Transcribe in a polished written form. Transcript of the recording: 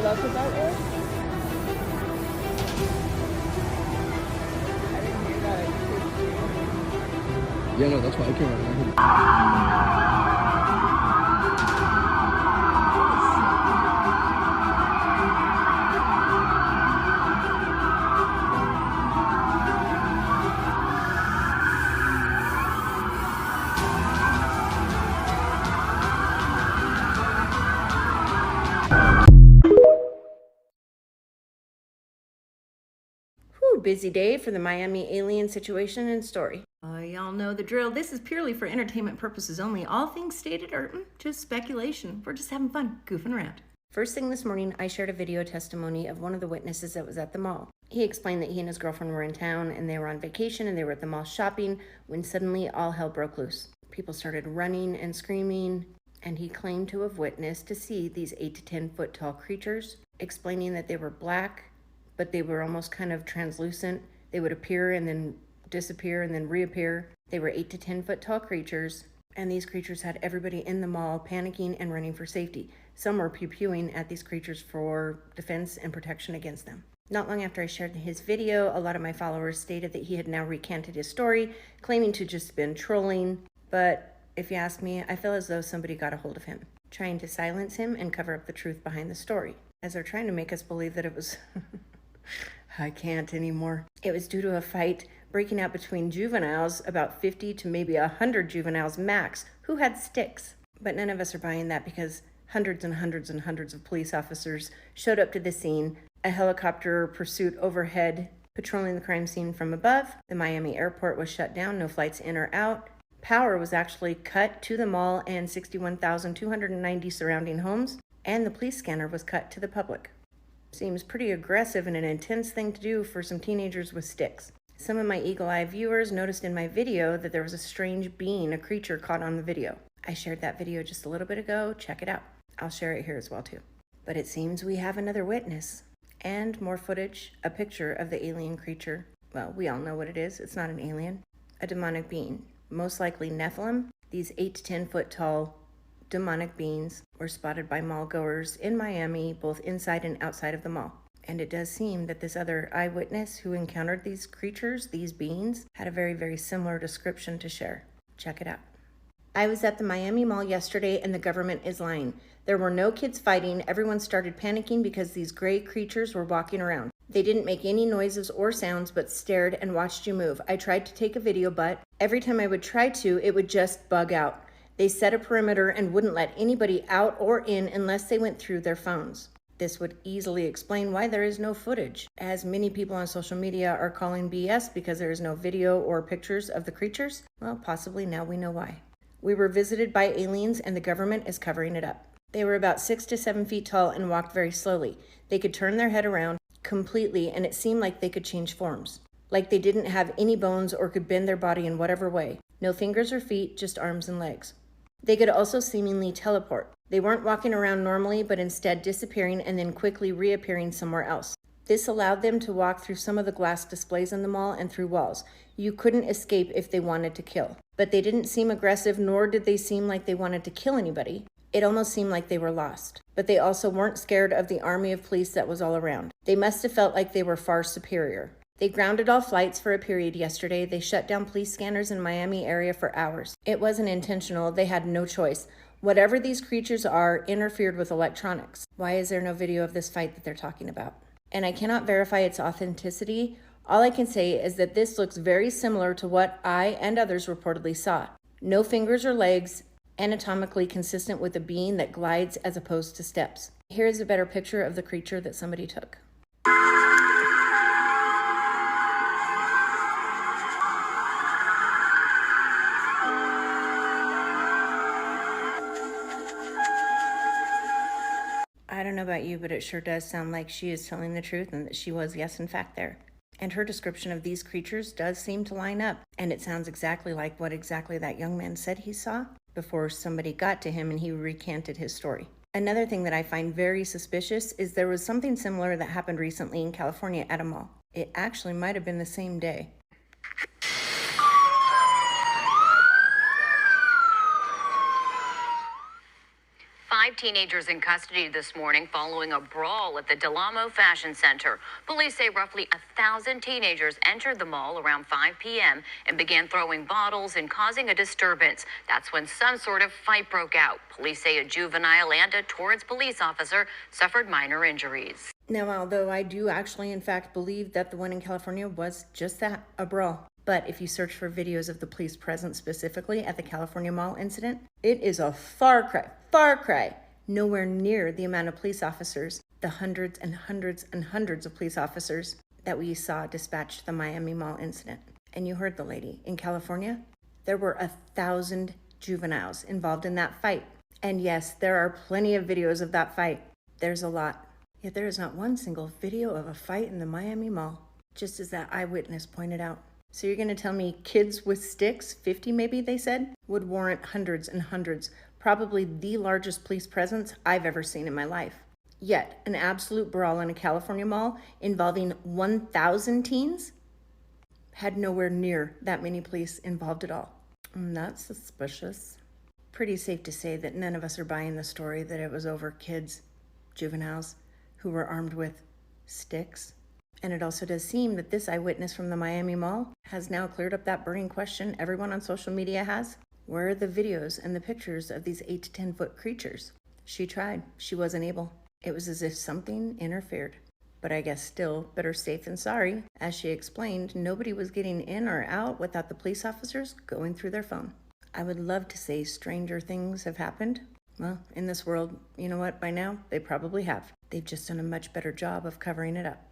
Oh, that's what that was? I didn't hear that. Yeah, no, that's why I came out. Whew, busy day for the Miami alien situation and story. Y'all know the drill. This is purely for entertainment purposes only. All things stated are just speculation. We're just having fun, goofing around. First thing this morning, I shared a video testimony of one of the witnesses that was at the mall. He explained that he and his girlfriend were in town and they were on vacation and they were at the mall shopping when suddenly all hell broke loose. People started running and screaming, and he claimed to have witnessed to see these 8 to 10 foot tall creatures, explaining that they were black, but they were almost kind of translucent. They would appear and then disappear and then reappear. They were 8 to 10 foot tall creatures, and these creatures had everybody in the mall panicking and running for safety. Some were pew-pewing at these creatures for defense and protection against them. Not long after I shared his video, a lot of my followers stated that he had now recanted his story, claiming to just been trolling. But if you ask me, I feel as though somebody got a hold of him, trying to silence him and cover up the truth behind the story, as they're trying to make us believe that it was I can't anymore. It was due to a fight breaking out between juveniles, about 50 to maybe 100 juveniles max, who had sticks. But none of us are buying that because hundreds and hundreds and hundreds of police officers showed up to the scene. A helicopter pursuit overhead, patrolling the crime scene from above. The Miami airport was shut down, no flights in or out. Power was actually cut to the mall and 61,290 surrounding homes, and the police scanner was cut to the public. Seems pretty aggressive and an intense thing to do for some teenagers with sticks. Some of my eagle-eye viewers noticed in my video that there was a strange being, a creature, caught on the video. I shared that video just a little bit ago. Check it out. I'll share it here as well too. But it seems we have another witness. And more footage, a picture of the alien creature. Well, we all know what it is. It's not an alien. A demonic being. Most likely Nephellium. These 8 to 10 foot tall demonic beings were spotted by mall goers in Miami, both inside and outside of the mall. And it does seem that this other eyewitness who encountered these creatures, these beings, had a very, very similar description to share. Check it out. I was at the Miami Mall yesterday and the government is lying. There were no kids fighting. Everyone started panicking because these gray creatures were walking around. They didn't make any noises or sounds but stared and watched you move. I tried to take a video, but every time I would try to, it would just bug out. They set a perimeter and wouldn't let anybody out or in unless they went through their phones. This would easily explain why there is no footage, as many people on social media are calling BS because there is no video or pictures of the creatures. Well, possibly now we know why. We were visited by aliens and the government is covering it up. They were about 6 to 7 feet tall and walked very slowly. They could turn their head around completely and it seemed like they could change forms. Like they didn't have any bones or could bend their body in whatever way. No fingers or feet, just arms and legs. They could also seemingly teleport. They weren't walking around normally, but instead disappearing and then quickly reappearing somewhere else. This allowed them to walk through some of the glass displays in the mall and through walls. You couldn't escape if they wanted to kill. But they didn't seem aggressive, nor did they seem like they wanted to kill anybody. It almost seemed like they were lost. But they also weren't scared of the army of police that was all around. They must have felt like they were far superior. They grounded all flights for a period yesterday. They shut down police scanners in Miami area for hours. It wasn't intentional. They had no choice. Whatever these creatures are interfered with electronics. Why is there no video of this fight that they're talking about? And I cannot verify its authenticity. All I can say is that this looks very similar to what I and others reportedly saw. No fingers or legs, anatomically consistent with a being that glides as opposed to steps. Here is a better picture of the creature that somebody took. I don't know about you, but it sure does sound like she is telling the truth and that she was, yes, in fact, there. And her description of these creatures does seem to line up. And it sounds exactly like what exactly that young man said he saw before somebody got to him and he recanted his story. Another thing that I find very suspicious is there was something similar that happened recently in California at a mall. It actually might have been the same day. 5 teenagers in custody this morning following a brawl at the Del Amo Fashion Center. Police say roughly 1,000 teenagers entered the mall around 5 p.m. and began throwing bottles and causing a disturbance. That's when some sort of fight broke out. Police say a juvenile and a Torrance police officer suffered minor injuries. Now, although I do actually, in fact, believe that the one in California was just that, a brawl. But if you search for videos of the police present specifically at the California Mall incident, it is a far cry, nowhere near the amount of police officers, the hundreds and hundreds and hundreds of police officers that we saw dispatched the Miami Mall incident. And you heard the lady. In California, there were 1,000 juveniles involved in that fight. And yes, there are plenty of videos of that fight. There's a lot. Yet there is not one single video of a fight in the Miami Mall, just as that eyewitness pointed out. So you're going to tell me kids with sticks, 50 maybe they said, would warrant hundreds and hundreds, probably the largest police presence I've ever seen in my life. Yet an absolute brawl in a California mall involving 1,000 teens had nowhere near that many police involved at all. That's suspicious. Pretty safe to say that none of us are buying the story that it was over kids, juveniles, who were armed with sticks. And it also does seem that this eyewitness from the Miami Mall has now cleared up that burning question everyone on social media has. Where are the videos and the pictures of these 8 to 10 foot creatures? She tried. She wasn't able. It was as if something interfered. But I guess still better safe than sorry. As she explained, nobody was getting in or out without the police officers going through their phone. I would love to say stranger things have happened. Well, in this world, you know what, by now, they probably have. They've just done a much better job of covering it up.